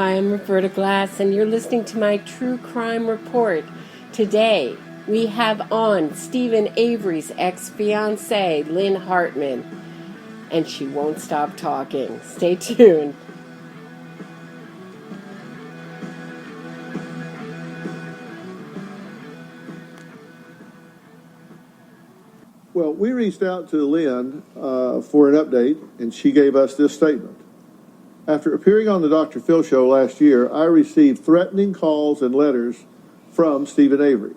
Hi, I'm Roberta Glass, and you're listening to my True Crime Report. Today, we have on Steven Avery's ex-fiancée, Lynn Hartman, and she won't stop talking. Stay tuned. Well, we reached out to Lynn for an update, and she gave us this statement. After appearing on the Dr. Phil show last year, I received threatening calls and letters from Steven Avery.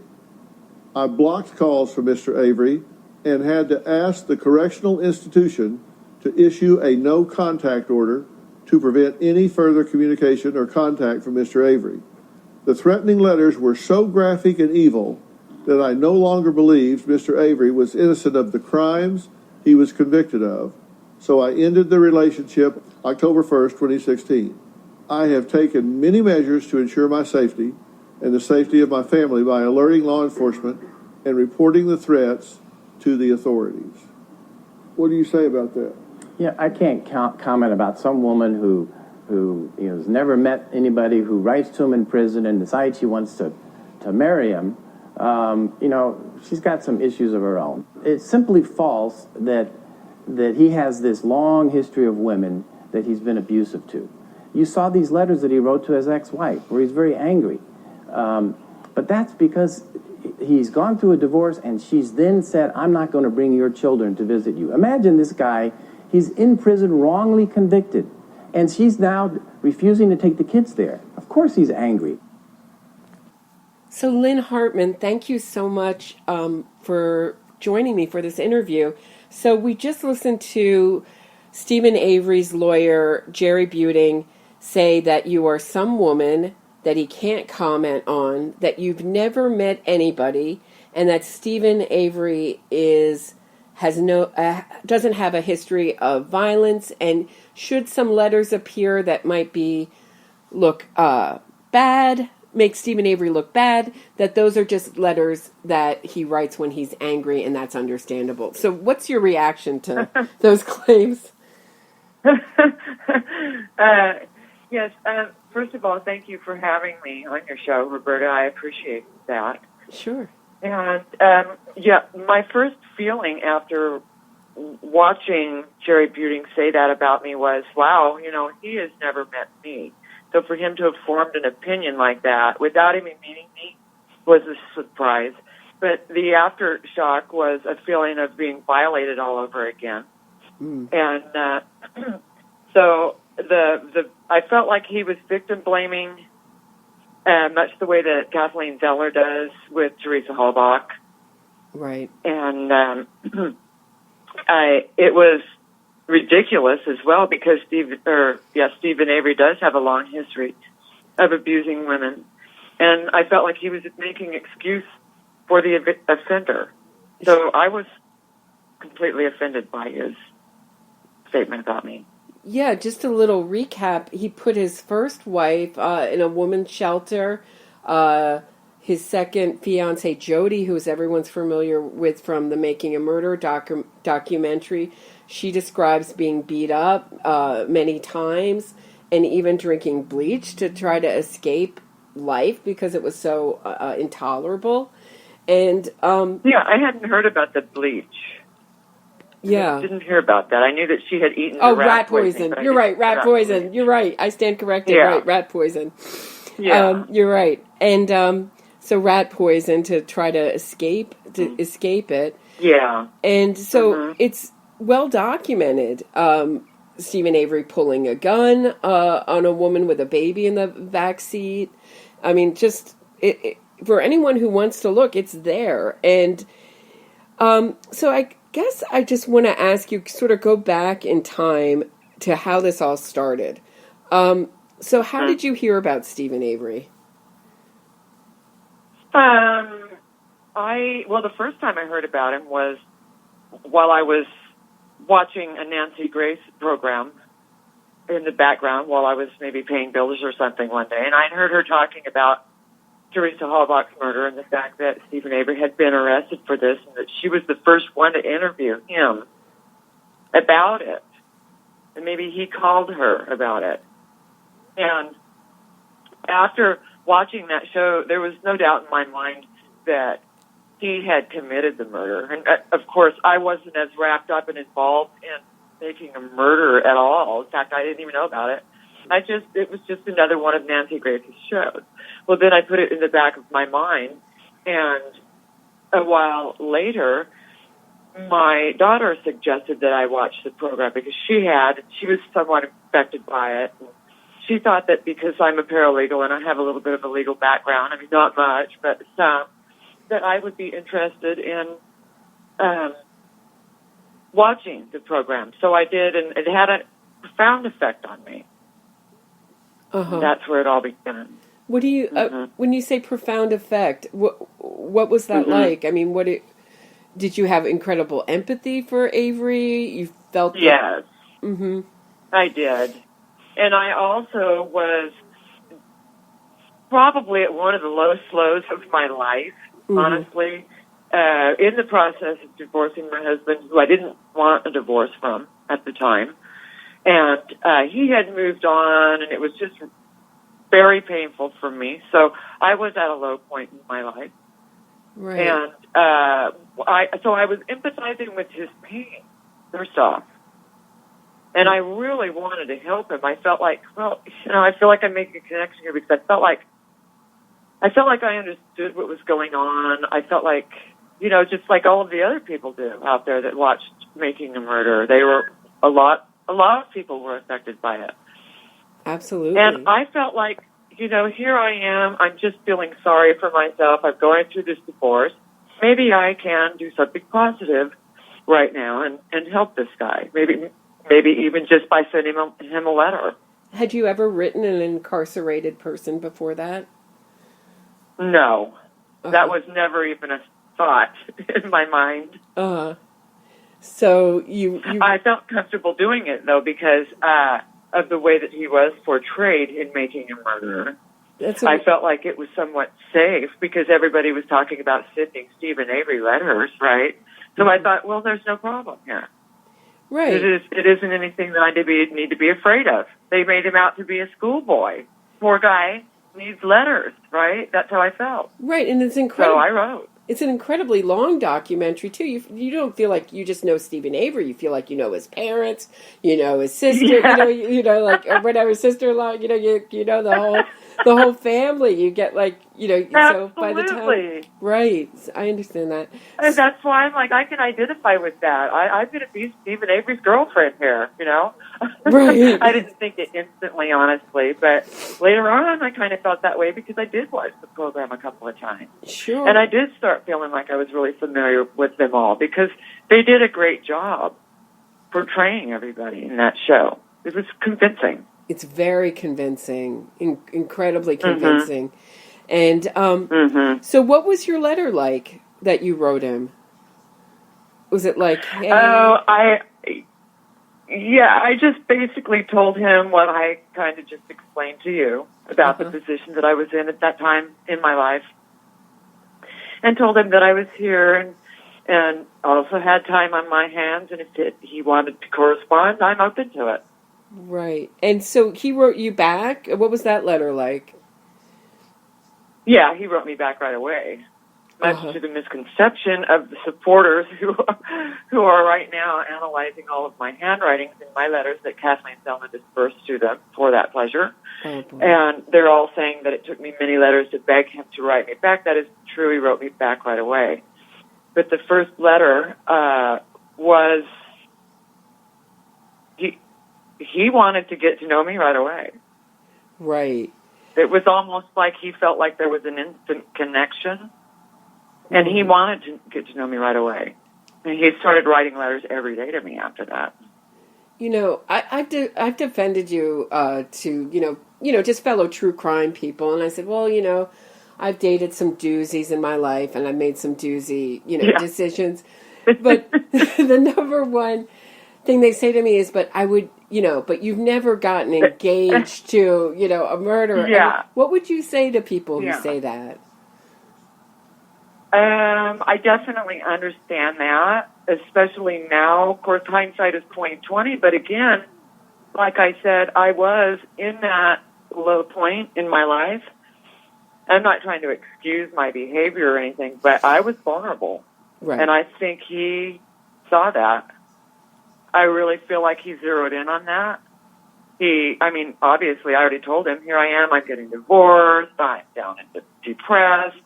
I blocked calls from Mr. Avery and had to ask the correctional institution to issue a no-contact order to prevent any further communication or contact from Mr. Avery. The threatening letters were so graphic and evil that I no longer believed Mr. Avery was innocent of the crimes he was convicted of, so I ended the relationship October 1st, 2016. I have taken many measures to ensure my safety and the safety of my family by alerting law enforcement and reporting the threats to the authorities. What do you say about that? Yeah, I can't comment about some woman who has never met anybody, who writes to him in prison and decides she wants to marry him. She's got some issues of her own. It's simply false that he has this long history of women that he's been abusive to. You saw these letters that he wrote to his ex-wife where he's very angry. But that's because he's gone through a divorce and she's then said, I'm not going to bring your children to visit you. Imagine this guy, he's in prison wrongly convicted, and she's now refusing to take the kids there. Of course he's angry. So Lynn Hartman, thank you so much for joining me for this interview. So we just listened to Steven Avery's lawyer, Jerry Buting, say that you are some woman that he can't comment on, that you've never met anybody, and that Steven Avery doesn't have a history of violence, and should some letters appear that might look bad, make Steven Avery look bad, that those are just letters that he writes when he's angry, and that's understandable. So what's your reaction to those claims? Yes, first of all, thank you for having me on your show, Roberta. I appreciate that. Sure. And, my first feeling after watching Jerry Buting say that about me was, wow, he has never met me. So for him to have formed an opinion like that without even meeting me was a surprise. But the aftershock was a feeling of being violated all over again. Mm. And so I felt like he was victim blaming, much the way that Kathleen Zeller does with Teresa Halbach. Right. And it was ridiculous as well because Steven Avery does have a long history of abusing women, and I felt like he was making excuse for the offender. So I was completely offended by his statement about me. Yeah, just a little recap. He put his first wife in a woman's shelter. His second fiancée, Jody, who everyone's familiar with from the Making a Murder documentary, she describes being beat up many times and even drinking bleach to try to escape life because it was so intolerable. And I hadn't heard about the bleach. Yeah. I didn't hear about that. I knew that she had eaten rat poison. You're right, rat poison. You're right. I stand corrected. Yeah. Right, rat poison. Yeah. You're right. And so rat poison to try to escape it. Yeah. And so it's well documented. Steven Avery pulling a gun on a woman with a baby in the back seat. I mean, just for anyone who wants to look, it's there. And so I guess I just want to ask you, sort of go back in time to how this all started. So how did you hear about Steven Avery? The first time I heard about him was while I was watching a Nancy Grace program in the background while I was maybe paying bills or something one day, and I'd heard her talking about Teresa Halbach's murder and the fact that Steven Avery had been arrested for this and that she was the first one to interview him about it. And maybe he called her about it. And after watching that show, there was no doubt in my mind that he had committed the murder. And, of course, I wasn't as wrapped up and involved in making a murder at all. In fact, I didn't even know about it. It was just another one of Nancy Grace's shows. Well, then I put it in the back of my mind, and a while later, my daughter suggested that I watch the program because she was somewhat affected by it. She thought that because I'm a paralegal and I have a little bit of a legal background, I mean, not much, but some, that I would be interested in watching the program. So I did, and it had a profound effect on me. Uh-huh. That's where it all began. What do you when you say profound effect? What was that like? I mean, did you have incredible empathy for Avery? You felt yes, I did, and I also was probably at one of the lowest lows of my life. Honestly, in the process of divorcing my husband, who I didn't want a divorce from at the time, and he had moved on, and it was just very painful for me. So I was at a low point in my life. Right. And I was empathizing with his pain, first off. And I really wanted to help him. I felt like, I feel like I'm making a connection here because I felt like I understood what was going on. I felt like, just like all of the other people do out there that watched Making a Murder. They were a lot of people were affected by it. Absolutely. And I felt like, here I am. I'm just feeling sorry for myself. I'm going through this divorce. Maybe I can do something positive right now and help this guy. Maybe even just by sending him a letter. Had you ever written an incarcerated person before that? No. That was never even a thought in my mind. So I felt comfortable doing it, though, because of the way that he was portrayed in Making a Murderer. I felt like it was somewhat safe because everybody was talking about sending Steven-Avery letters, right? So I thought, well, there's no problem here. Right. It isn't anything that I need to be afraid of. They made him out to be a schoolboy. Poor guy needs letters, right? That's how I felt. Right, and it's incredible. So I wrote. It's an incredibly long documentary, too. You don't feel like you just know Steven-Avery. You feel like you know his parents, you know his sister, like or whatever, sister-in-law, you know the whole family. You get like, so by the time... Right, I understand that. And that's why I'm like, I can identify with that. I've been Steven-Avery's girlfriend here, Right. I didn't think it instantly, honestly, but later on I kind of felt that way because I did watch the program a couple of times. Sure. And I did start feeling like I was really familiar with them all because they did a great job portraying everybody in that show. It was convincing. It's very convincing, incredibly convincing. And so what was your letter like that you wrote him? Was it like, hey... I just basically told him what I kind of just explained to you about the position that I was in at that time in my life. And told him that I was here and also had time on my hands, and if he wanted to correspond, I'm open to it. Right. And so he wrote you back? What was that letter like? Yeah, he wrote me back right away. Much to the misconception of the supporters who are right now analyzing all of my handwritings in my letters that Kathleen Selma dispersed to them for that pleasure. And they're all saying that it took me many letters to beg him to write me back. That is true. He wrote me back right away. But the first letter was he wanted to get to know me right away. Right. It was almost like he felt like there was an instant connection. And he wanted to get to know me right away. And he started writing letters every day to me after that. I've defended you to, just fellow true crime people. And I said, well, I've dated some doozies in my life and I've made some doozy, decisions. But the number one thing they say to me is, but you've never gotten engaged to, a murderer. Yeah. And what would you say to people who say that? I definitely understand that, especially now. Of course, hindsight is 20/20. But again, like I said, I was in that low point in my life. I'm not trying to excuse my behavior or anything, but I was vulnerable. Right. And I think he saw that. I really feel like he zeroed in on that. Obviously, I already told him, here I am, I'm getting divorced, I'm down and depressed,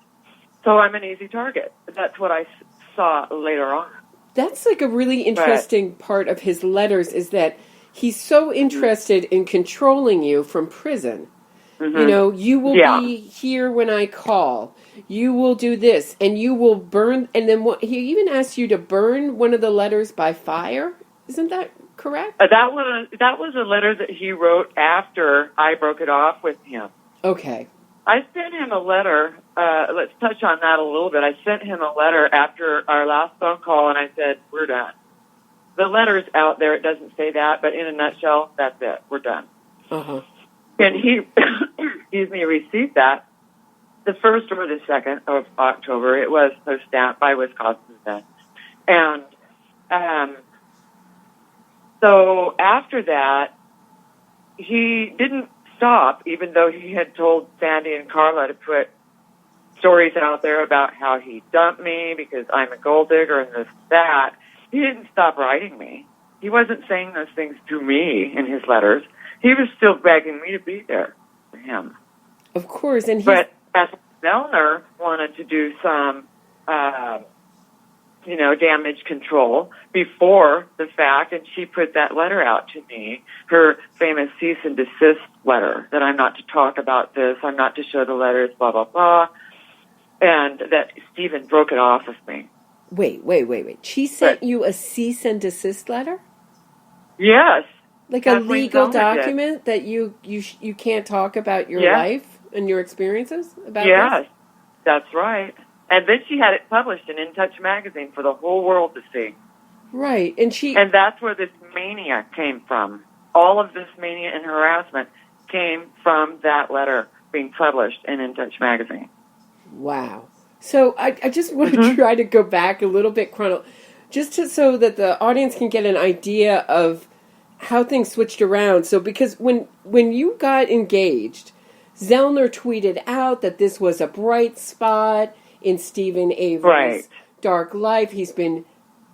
so I'm an easy target. That's what I saw later on. That's like a really interesting part of his letters, is that he's so interested in controlling you from prison. Mm-hmm. You know, you will be here when I call. You will do this, and you will burn. And then he even asked you to burn one of the letters by fire. Isn't that correct? That was a letter that he wrote after I broke it off with him. Okay. I sent him a letter. Let's touch on that a little bit. I sent him a letter after our last phone call, and I said, we're done. The letter's out there. It doesn't say that, but in a nutshell, that's it. We're done. Uh-huh. And he, received that the 1st or the 2nd of October. It was so stamped by Wisconsin then. And so after that, he didn't stop, even though he had told Sandy and Carla to put stories out there about how he dumped me because I'm a gold digger and this, that. He didn't stop writing me. He wasn't saying those things to me in his letters. He was still begging me to be there for him. Of course. And but as Zellner wanted to do some, damage control before the fact, and she put that letter out to me, her famous cease and desist letter, that I'm not to talk about this, I'm not to show the letters, blah, blah, blah, and that Stephen broke it off of me. Wait. She sent you a cease and desist letter? Yes. Like a legal document that you can't talk about your life and your experiences about this? Yes, that's right. And then she had it published in In Touch magazine for the whole world to see. Right. And that's where this mania came from. All of this mania and harassment came from that letter being published in In Touch magazine. Wow. So I just want to try to go back a little bit so that the audience can get an idea of how things switched around. So because when you got engaged, Zellner tweeted out that this was a bright spot in Steven Avery's dark life. He's been,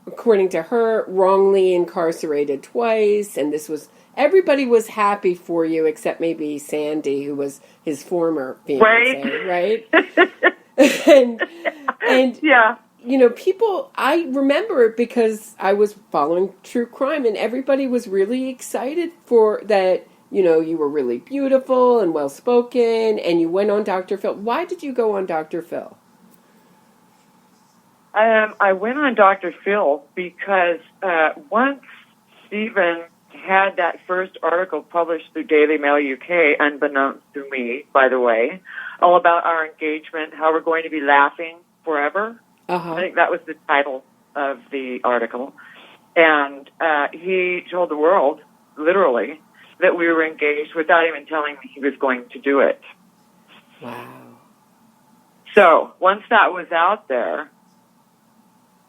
according to her, wrongly incarcerated twice, and everybody was happy for you except maybe Sandy, who was his former fiancé, right? and people, I remember it because I was following true crime, and everybody was really excited for that. You were really beautiful and well-spoken, and you went on Dr. Phil. Why did you go on Dr. Phil? I went on Dr. Phil because once Stephen had that first article published through Daily Mail UK, unbeknownst to me, by the way, all about our engagement, how we're going to be laughing forever. Uh-huh. I think that was the title of the article. And he told the world, literally, that we were engaged without even telling me he was going to do it. Wow. So once that was out there,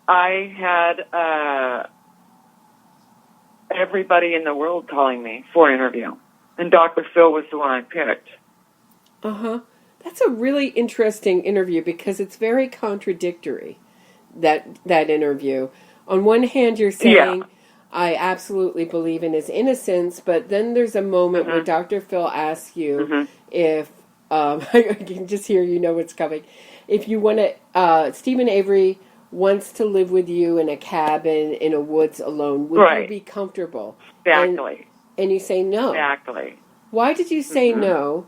I had everybody in the world calling me for an interview. And Dr. Phil was the one I picked. Uh-huh. That's a really interesting interview because it's very contradictory, that interview. On one hand, you're saying, I absolutely believe in his innocence, but then there's a moment where Dr. Phil asks you if, I can just hear what's coming, if you want to, Steven Avery wants to live with you in a cabin in a woods alone, would you be comfortable? Exactly. And you say no. Exactly. Why did you say no?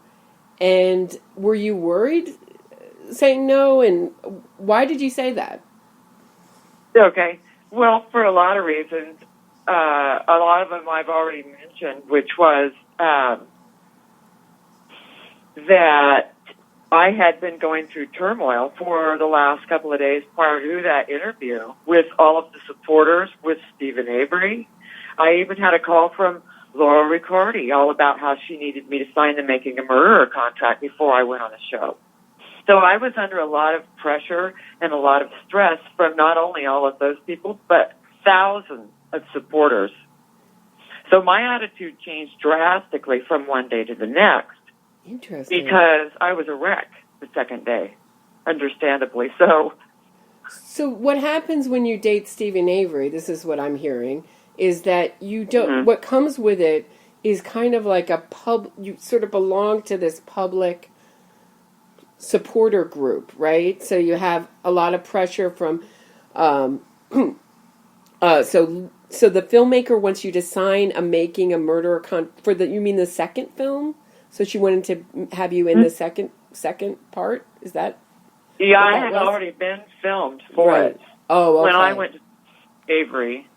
And were you worried saying no? And why did you say that? Okay. Well, for a lot of reasons. A lot of them I've already mentioned, which was that I had been going through turmoil for the last couple of days prior to that interview with all of the supporters, with Steven Avery. I even had a call from Laura Riccardi all about how she needed me to sign the Making a Murderer contract before I went on the show. So I was under a lot of pressure and a lot of stress from not only all of those people, but thousands of supporters. So my attitude changed drastically from one day to the next. Interesting. because I was a wreck the second day, understandably. So what happens when you date Stephen Avery, this is what I'm hearing, is that you don't, Mhm. what comes with it is kind of like you sort of belong to this public supporter group, right? So you have a lot of pressure from, so the filmmaker wants you to sign a making a murderer for you mean the second film? So she wanted to have you in the second part? Is that? yeah, what I that had was? already been filmed for Right. it. Oh, okay. When I went to Avery,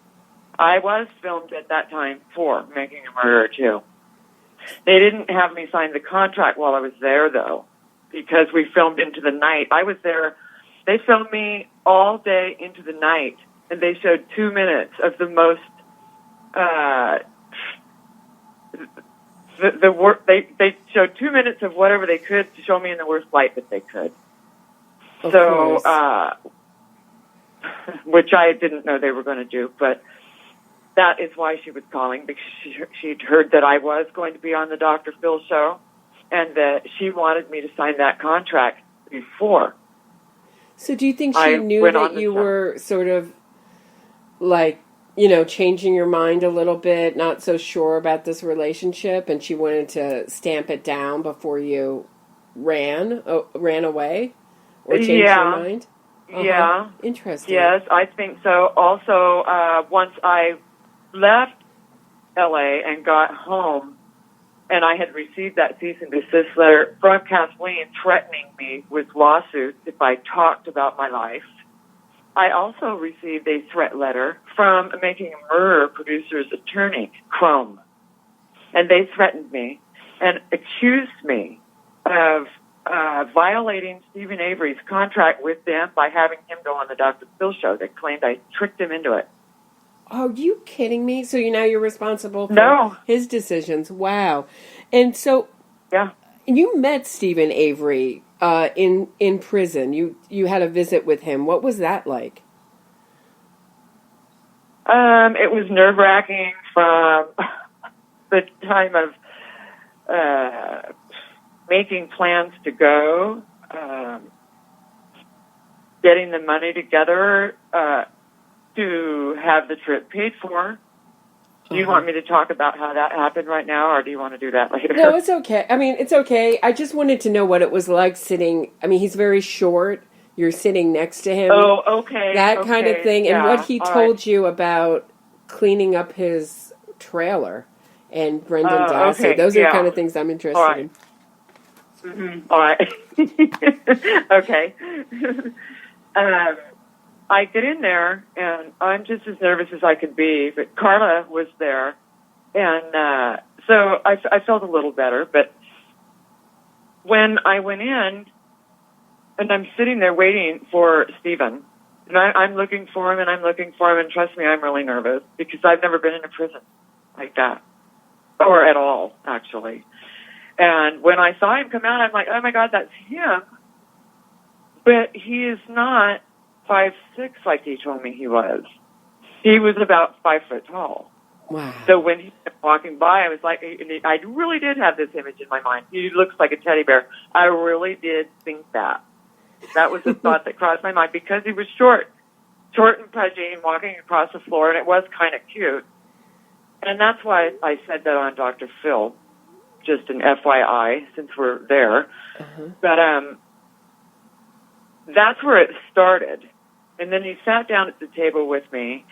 I was filmed at that time for Making a Murderer too. They didn't have me sign the contract while I was there, though, because we filmed into the night. I was there. They filmed me all day into the night, and they showed 2 minutes of the most the work. They showed 2 minutes of whatever they could to show me in the worst light that they could. Of So, course. which I didn't know they were going to do, but that is why she was calling, because she'd heard that I was going to be on the Dr. Phil show, and that she wanted me to sign that contract before. So do you think she I knew went that on the you show. were sort of like, changing your mind a little bit, not so sure about this relationship, and she wanted to stamp it down before you ran away or changed your mind? Yeah. Interesting. Yes, I think so. Also, once I left L.A. and got home, and I had received that cease and desist letter from Kathleen threatening me with lawsuits if I talked about my life, I also received a threat letter from Making a Murderer producer's attorney, Chrome. And they threatened me and accused me of violating Stephen Avery's contract with them by having him go on the Dr. Phil show. They claimed I tricked him into it. Are you kidding me? So you're responsible for his decisions. Wow. And so Yeah. you met Stephen Avery in prison. You had a visit with him. What was that like? It was nerve-wracking from the time of making plans to go, getting the money together to have the trip paid for. Do you want me to talk about how that happened right now, or do you want to do that later? No, it's okay. I mean, it's okay. I just wanted to know what it was like sitting. I mean, he's very short. You're sitting next to him. Oh, okay. That kind of thing. And what he told you about cleaning up his trailer and Brendan Dassey. Okay, Those are the kind of things I'm interested in. Mm-hmm. All right. Okay. I get in there, and I'm just as nervous as I could be, but Carla was there, and so I felt a little better. But when I went in, and I'm sitting there waiting for Stephen, and I'm looking for him, and trust me, I'm really nervous, because I've never been in a prison like that, or at all, actually. And when I saw him come out, I'm like, oh, my God, that's him. But he is not 5'6" like he told me he was. He was about 5 foot tall. Wow. So when he was walking by, I was like, I really did have this image in my mind. He looks like a teddy bear. I really did think that. That was the thought that crossed my mind, because he was short and pudgy and walking across the floor, and it was kind of cute. And that's why I said that on Dr. Phil, just an FYI, since we're there. But that's where it started. And then he sat down at the table with me,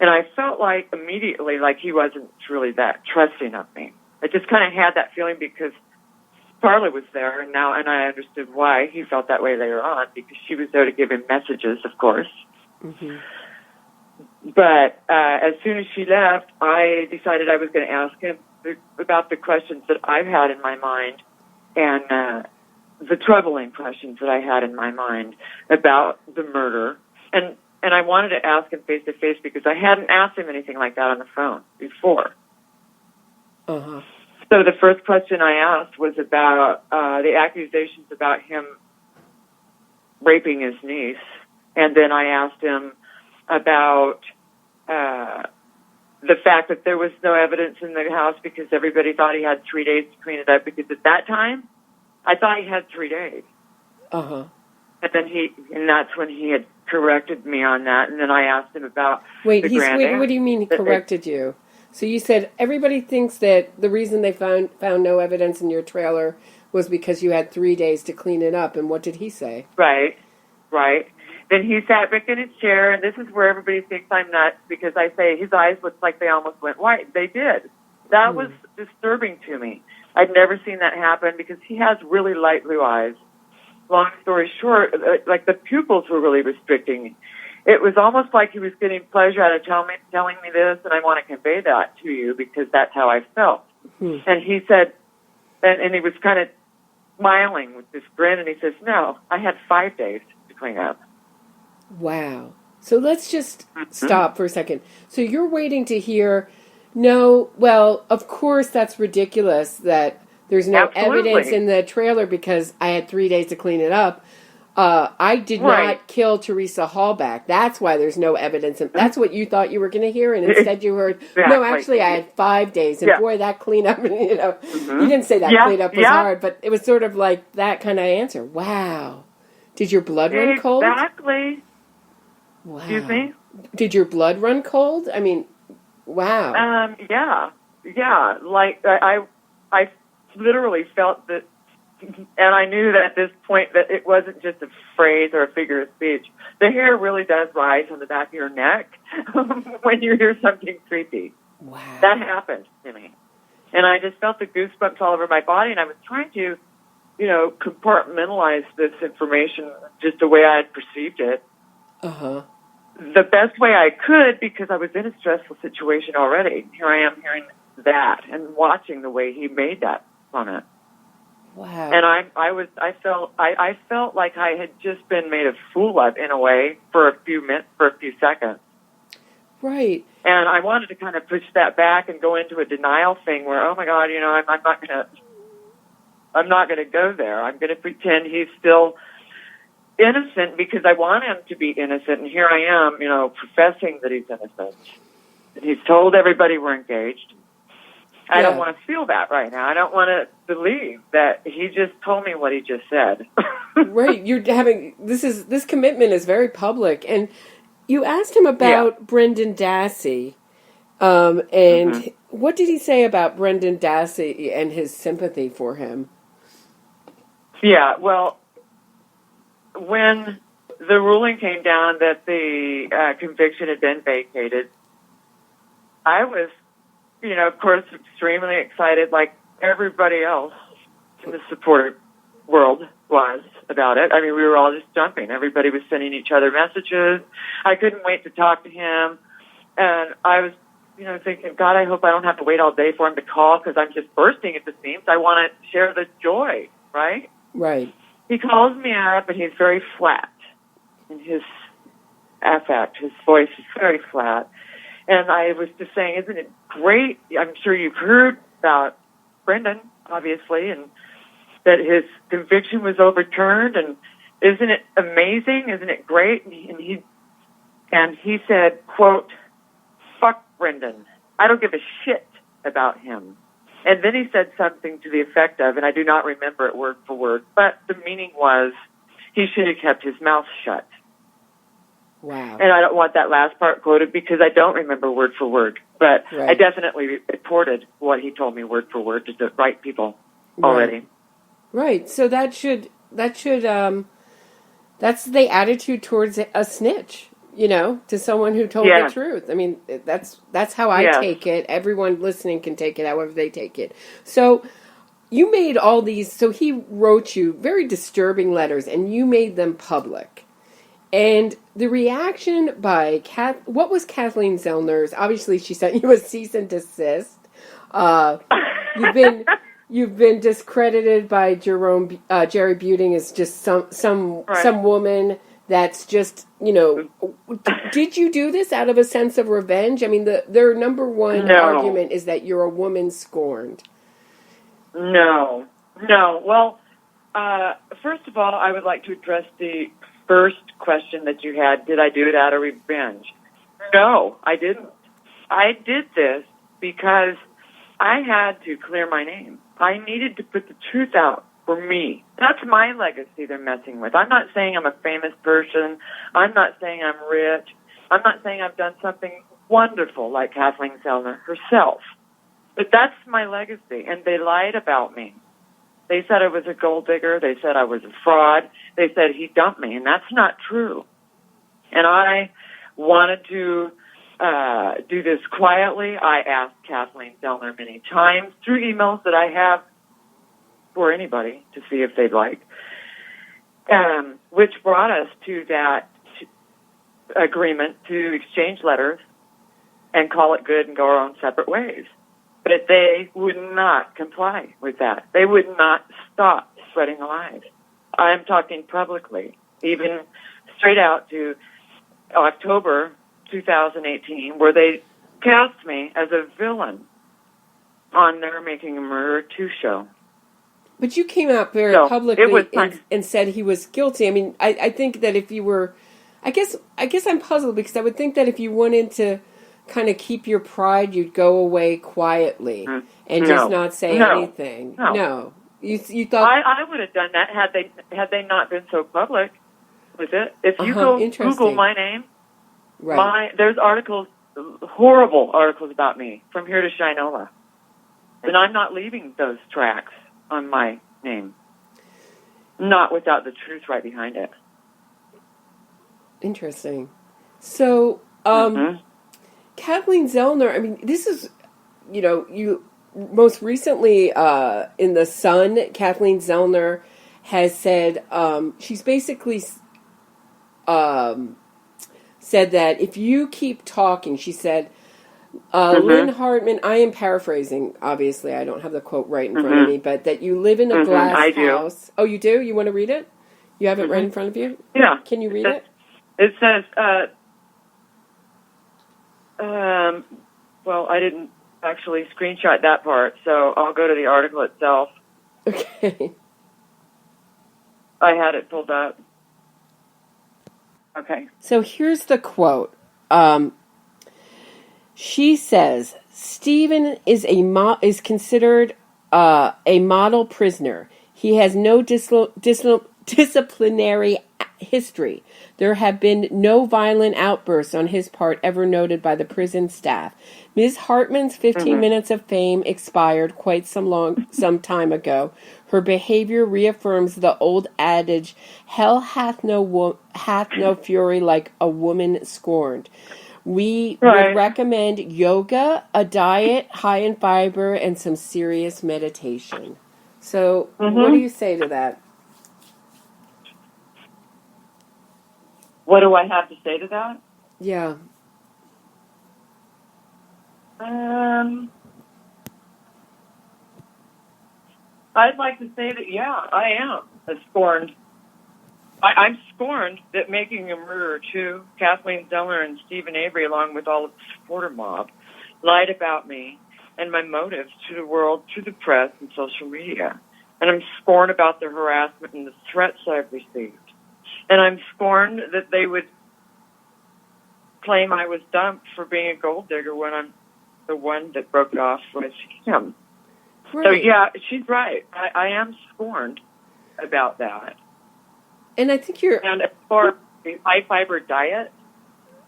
and I felt like immediately like he wasn't really that trusting of me. I just kind of had that feeling because Carla was there, and I understood why he felt that way later on, because she was there to give him messages, of course. Mm-hmm. But as soon as she left, I decided I was going to ask him about the questions that I've had in my mind, and the troubling questions that I had in my mind about the murder. And I wanted to ask him face to face, because I hadn't asked him anything like that on the phone before. Uh-huh. So the first question I asked was about the accusations about him raping his niece. And then I asked him about the fact that there was no evidence in the house because everybody thought he had 3 days to clean it up, because at that time, I thought he had 3 days. Uh-huh. And then that's when he had corrected me on that. And then I asked him about wait, the grand aunt. what do you mean he corrected you? So you said everybody thinks that the reason they found no evidence in your trailer was because you had 3 days to clean it up. And what did he say? Right. Then he sat back in his chair, and this is where everybody thinks I'm nuts, because I say his eyes looked like they almost went white. They did. That was disturbing to me. I'd never seen that happen, because he has really light blue eyes. Long story short, like the pupils were really restricting. It was almost like he was getting pleasure out of telling me this, and I want to convey that to you because that's how I felt. And he said, and he was kind of smiling with this grin, and he says, no, I had 5 days to clean up. Wow. So let's just stop for a second. So you're waiting to hear, no, well, of course that's ridiculous that there's no evidence in the trailer because I had 3 days to clean it up. I did not kill Teresa Hallback. That's why there's no evidence. And that's what you thought you were going to hear. And instead you heard, no, actually I had 5 days. And boy, that cleanup, you didn't say that cleanup was hard, but it was sort of like that kind of answer. Wow. Did your blood run cold? Exactly. Wow. Excuse me? Did your blood run cold? I mean, wow. Yeah. Like I literally felt that, and I knew that at this point that it wasn't just a phrase or a figure of speech. The hair really does rise on the back of your neck when you hear something creepy. Wow. That happened to me. And I just felt the goosebumps all over my body, and I was trying to, compartmentalize this information just the way I had perceived it. Uh-huh. The best way I could, because I was in a stressful situation already. Here I am hearing that and watching the way he made that comment. Wow. And I felt like I had just been made a fool of in a way for a few seconds. Right. And I wanted to kind of push that back and go into a denial thing where, oh my God, I'm not gonna go there. I'm gonna pretend he's still innocent because I want him to be innocent, and here I am, professing that he's innocent. He's told everybody we're engaged. I don't want to feel that right now. I don't want to believe that he just told me what he just said. Right. You're having this commitment is very public, and you asked him about Brendan Dassey, and what did he say about Brendan Dassey and his sympathy for him? Yeah. Well, when the ruling came down that the conviction had been vacated, I was, of course, extremely excited, like everybody else in the supporter world was about it. I mean, we were all just jumping. Everybody was sending each other messages. I couldn't wait to talk to him. And I was, thinking, God, I hope I don't have to wait all day for him to call because I'm just bursting at the seams. I want to share the joy, right? Right. He calls me up, and he's very flat in his affect. His voice is very flat. And I was just saying, isn't it great? I'm sure you've heard about Brendan, obviously, and that his conviction was overturned. And isn't it amazing? Isn't it great? And he said, quote, fuck Brendan. I don't give a shit about him. And then he said something to the effect of, and I do not remember it word for word, but the meaning was he should have kept his mouth shut. Wow. And I don't want that last part quoted because I don't remember word for word, but I definitely reported what he told me word for word to the right people already. Right. So that's the attitude towards a snitch, to someone who told the truth. I mean, that's how I take it. Everyone listening can take it however they take it. So you made all these, so he wrote you very disturbing letters and you made them public. And the reaction by what was Kathleen Zellner's? Obviously, she sent you a cease and desist. You've been discredited by Jerry Buting as just some woman that's just Did you do this out of a sense of revenge? I mean, their number one argument is that you're a woman scorned. No. Well, first of all, I would like to address the first question that you had. Did I do it out of revenge? No, I didn't. I did this because I had to clear my name. I needed to put the truth out for me. That's my legacy they're messing with. I'm not saying I'm a famous person. I'm not saying I'm rich. I'm not saying I've done something wonderful like Kathleen Zellner herself. But that's my legacy, and they lied about me. They said I was a gold digger. They said I was a fraud. They said he dumped me, and that's not true. And I wanted to do this quietly. I asked Kathleen Zellner many times through emails that I have for anybody to see if they'd like, which brought us to that agreement to exchange letters and call it good and go our own separate ways. But they would not comply with that. They would not stop spreading the lies. I'm talking publicly, even straight out to October 2018, where they cast me as a villain on their Making a Murderer 2 show. But you came out very publicly and said he was guilty. I mean, I think that if you were, I guess I'm puzzled because I would think that if you wanted to kind of keep your pride, you'd go away quietly and just not say anything. No. You thought I would have done that had they not been so public with it. If you go Google my name, there's articles, horrible articles about me from here to Shinola, and I'm not leaving those tracks on my name, not without the truth right behind it. Interesting. So, Kathleen Zellner, I mean, this is, you most recently in The Sun, Kathleen Zellner has said, she's basically said that if you keep talking, she said, Lynn Hartman, I am paraphrasing, obviously, I don't have the quote right in front of me, but that you live in a glass house. Oh, you do? You want to read it? You have it right in front of you? Yeah. Can you read it? It says, well, I didn't actually screenshot that part, so I'll go to the article itself. Okay. I had it pulled up. Okay. So here's the quote. She says, Stephen is considered a model prisoner. He has no disciplinary history. There have been no violent outbursts on his part ever noted by the prison staff. Ms. Hartman's 15 minutes of fame expired quite some time ago. Her behavior reaffirms the old adage, hell hath no fury like a woman scorned. We would recommend yoga, a diet high in fiber, and some serious meditation. So, what do you say to that? What do I have to say to that? Yeah. I'd like to say that, yeah, I am scorned. I'm scorned that Making a Murderer 2, Kathleen Zellner and Steven-Avery, along with all of the supporter mob, lied about me and my motives to the world, to the press and social media. And I'm scorned about the harassment and the threats I've received. And I'm scorned that they would claim I was dumped for being a gold digger when I'm the one that broke it off with him. Right. So, yeah, she's right. I am scorned about that. And I think you're... And as far as the high-fiber diet,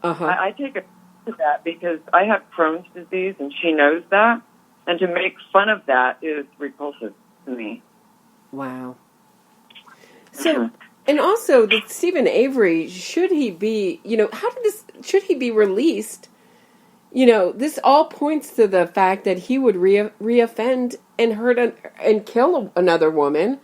I take offense to that because I have Crohn's disease, and she knows that. And to make fun of that is repulsive to me. Wow. So... And also, the Steven-Avery, should he be, should he be released? This all points to the fact that he would reoffend and hurt and kill another woman,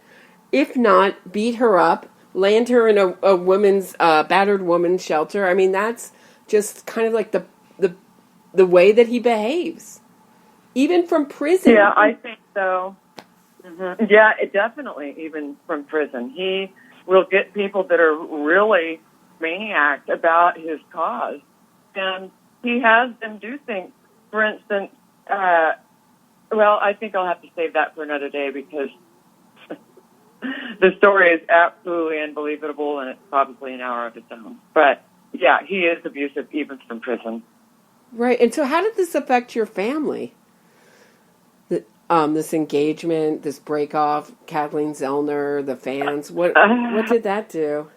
if not beat her up, land her in a woman's, battered woman's shelter. I mean, that's just kind of like the way that he behaves, even from prison. Yeah, I think so. Yeah, definitely, even from prison. He will get people that are really maniacs about his cause. And he has them do things. For instance, I think I'll have to save that for another day because the story is absolutely unbelievable and it's probably an hour of its own. But, yeah, he is abusive even from prison. Right. And so how did this affect your family? This engagement, this break off, Kathleen Zellner, the fans. What did that do?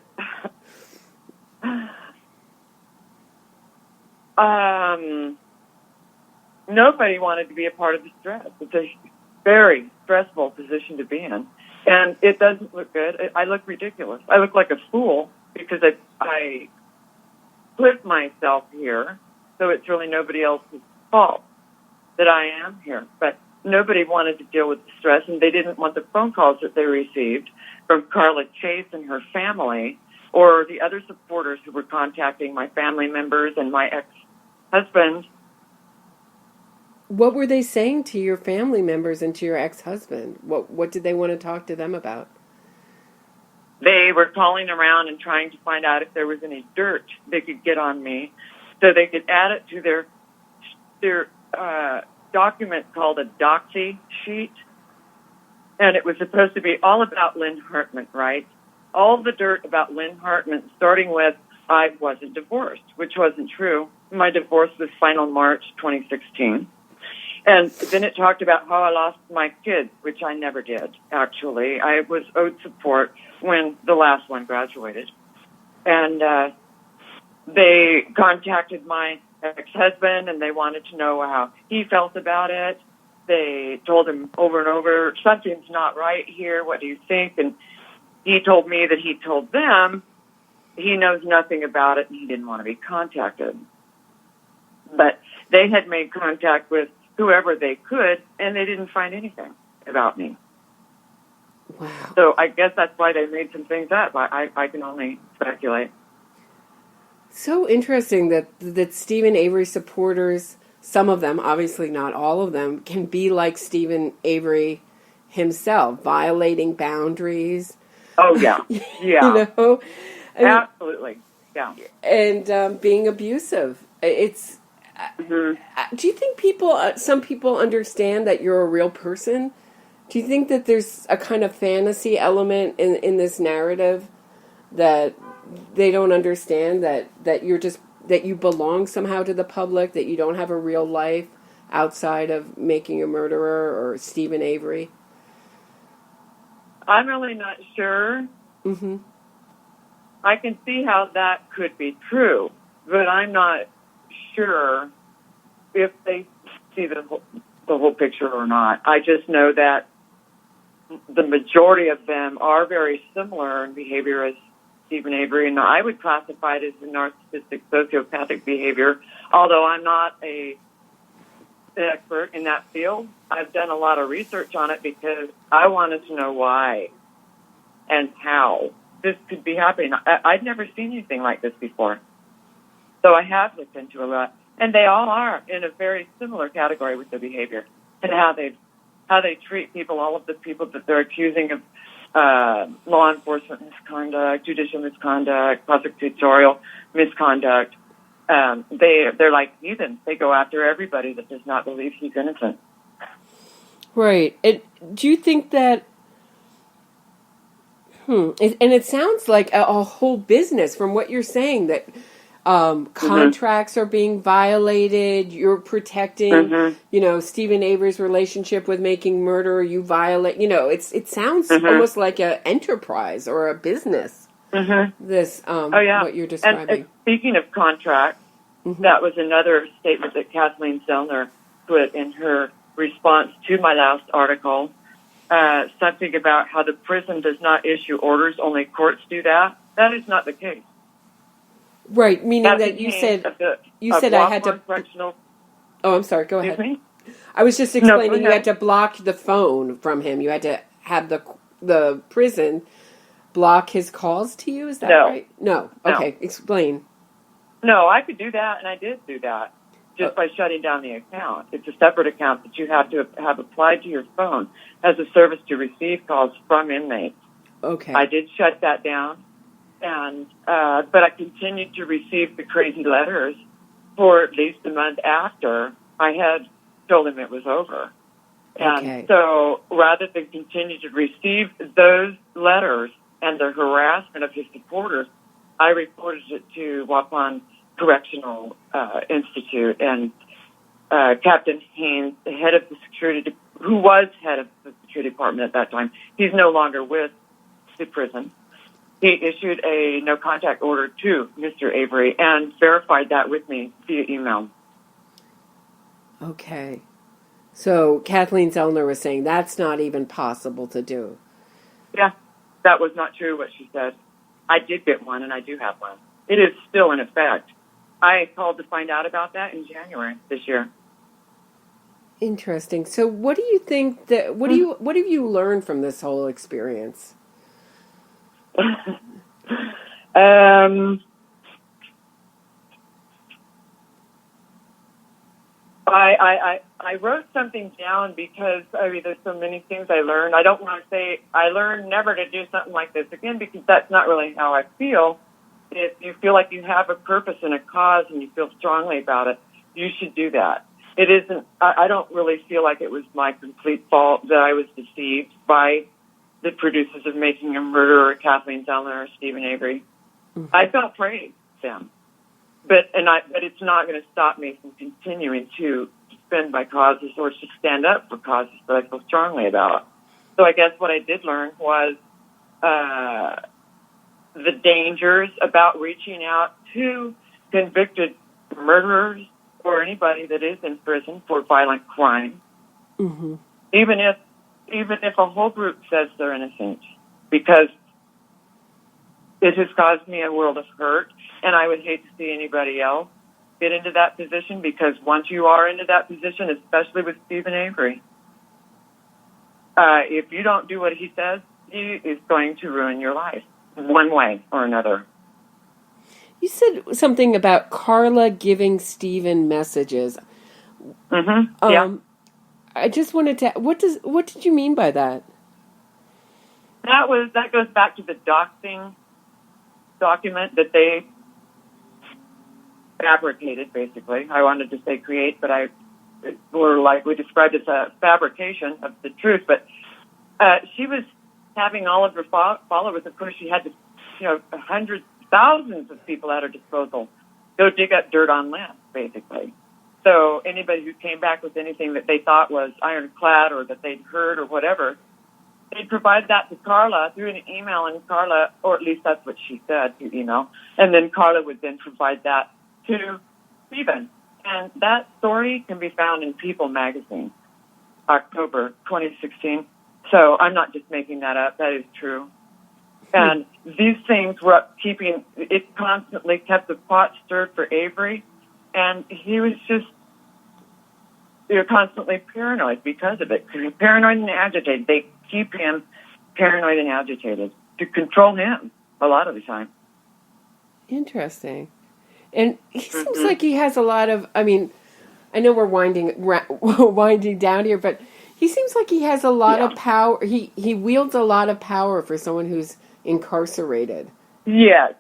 Nobody wanted to be a part of the stress. It's a very stressful position to be in. And it doesn't look good. I look ridiculous. I look like a fool because I put myself here, so it's really nobody else's fault that I am here. But nobody wanted to deal with the stress, and they didn't want the phone calls that they received from Carla Chase and her family or the other supporters who were contacting my family members and my ex-husband. What were they saying to your family members and to your ex-husband? What did they want to talk to them about? They were calling around and trying to find out if there was any dirt they could get on me so they could add it to their document called a doxy sheet. And it was supposed to be all about Lynn Hartman, right? All the dirt about Lynn Hartman, starting with I wasn't divorced, which wasn't true. My divorce was final March 2016. And then it talked about how I lost my kids, which I never did, actually. I was owed support when the last one graduated. And they contacted my ex-husband, and they wanted to know how he felt about it. They told him over and over, something's not right here. What do you think? And he told me that he told them he knows nothing about it and he didn't want to be contacted. But they had made contact with whoever they could, and they didn't find anything about me. Wow. So I guess that's why they made some things up. I can only speculate. So interesting that Steven Avery supporters, some of them, obviously not all of them, can be like Steven Avery himself, violating boundaries. Oh, yeah. Yeah. You know? Absolutely. Yeah. And being abusive. It's... Mm-hmm. Do you think some people understand that you're a real person? Do you think that there's a kind of fantasy element in this narrative that they don't understand that you belong somehow to the public, that you don't have a real life outside of making a murderer or Steven Avery? I'm really not sure. Mm-hmm. I can see how that could be true, but I'm not sure if they see the whole picture or not. I just know that the majority of them are very similar in behavior as Steven Avery, and I would classify it as a narcissistic sociopathic behavior, although I'm not an expert in that field. I've done a lot of research on it because I wanted to know why and how this could be happening. I'd never seen anything like this before. So I have looked into a lot. And they all are in a very similar category with their behavior and how they treat people, all of the people that they're accusing of law enforcement misconduct, judicial misconduct, prosecutorial misconduct. They're like heathens. They go after everybody that does not believe he's innocent. Right. And do you think that... And it sounds like a whole business from what you're saying, that contracts are being violated. You're protecting, Steven Avery's relationship with making murder. You violate, it sounds almost like an enterprise or a business. This, what you're describing. And speaking of contracts, that was another statement that Kathleen Zellner put in her response to my last article. Something about how the prison does not issue orders, only courts do that. That is not the case. Right, meaning that you said I had to... Oh, I'm sorry, go ahead. Me? I was just explaining you had to block the phone from him. You had to have the prison block his calls to you, is that right? No. Okay, explain. No, I could do that, and I did do that, just by shutting down the account. It's a separate account that you have to have applied to your phone as a service to receive calls from inmates. Okay. I did shut that down. And but I continued to receive the crazy letters for at least a month after I had told him it was over. And so rather than continue to receive those letters and the harassment of his supporters, I reported it to Waupun correctional institute, and Captain Haynes, the head of the security, who was head of the security department at that time, he's no longer with the prison. He issued a no-contact order to Mr. Avery and verified that with me via email. Okay. So Kathleen Zellner was saying that's not even possible to do. Yeah, that was not true what she said. I did get one, and I do have one. It is still in effect. I called to find out about that in January this year. Interesting. So what do you think that, what have you learned from this whole experience? I wrote something down because, there's so many things I learned. I don't want to say I learned never to do something like this again, because that's not really how I feel. If you feel like you have a purpose and a cause and you feel strongly about it, you should do that. It isn't, I don't really feel like it was my complete fault that I was deceived by the producers of Making a Murderer, Kathleen Zellner or Steven Avery. Mm-hmm. I felt afraid of them. But it's not going to stop me from continuing to defend my causes or to stand up for causes that I feel strongly about. So I guess what I did learn was the dangers about reaching out to convicted murderers or anybody that is in prison for violent crime, mm-hmm. even if a whole group says they're innocent, because it has caused me a world of hurt, and I would hate to see anybody else get into that position, because once you are into that position, especially with Steven Avery, if you don't do what he says, he is going to ruin your life one way or another. You said something about Carla giving Steven messages. Mm-hmm. Yeah. I just wanted to. What did you mean by that? That goes back to the doxing document that they fabricated. Basically, I wanted to say create, but we described it as a fabrication of the truth. But she was having all of her followers. Of course, she had hundreds, thousands of people at her disposal go dig up dirt on Lynn, basically. So anybody who came back with anything that they thought was ironclad or that they'd heard or whatever, they'd provide that to Carla through an email, and Carla, or at least that's what she said through email, and then Carla would then provide that to Steven. And that story can be found in People magazine, October 2016. So I'm not just making that up. That is true. And these things were it constantly kept the pot stirred for Avery, and he was just constantly paranoid because of it. Paranoid and agitated. They keep him paranoid and agitated to control him a lot of the time. Interesting. And he seems like he has a lot of, I know we're winding down here, but he seems like he has a lot of power. He wields a lot of power for someone who's incarcerated. Yes,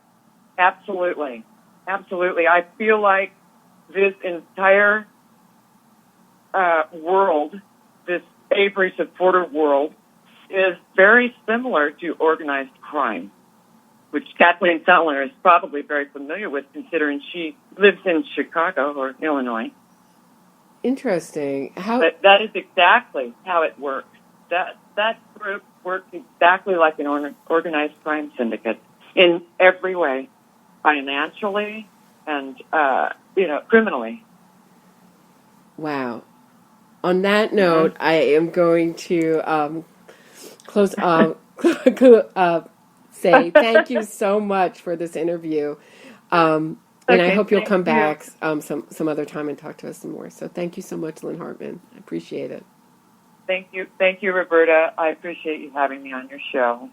absolutely. Absolutely. I feel like this entire world, this Avery supporter world, is very similar to organized crime, which Kathleen Zellner is probably very familiar with, considering she lives in Chicago or Illinois. Interesting. But that is exactly how it works. That group works exactly like an organized crime syndicate in every way, financially and criminally. Wow. On that note, I am going to say thank you so much for this interview. And I hope you'll come back some other time and talk to us some more. So thank you so much, Lynn Hartman. I appreciate it. Thank you, Roberta. I appreciate you having me on your show.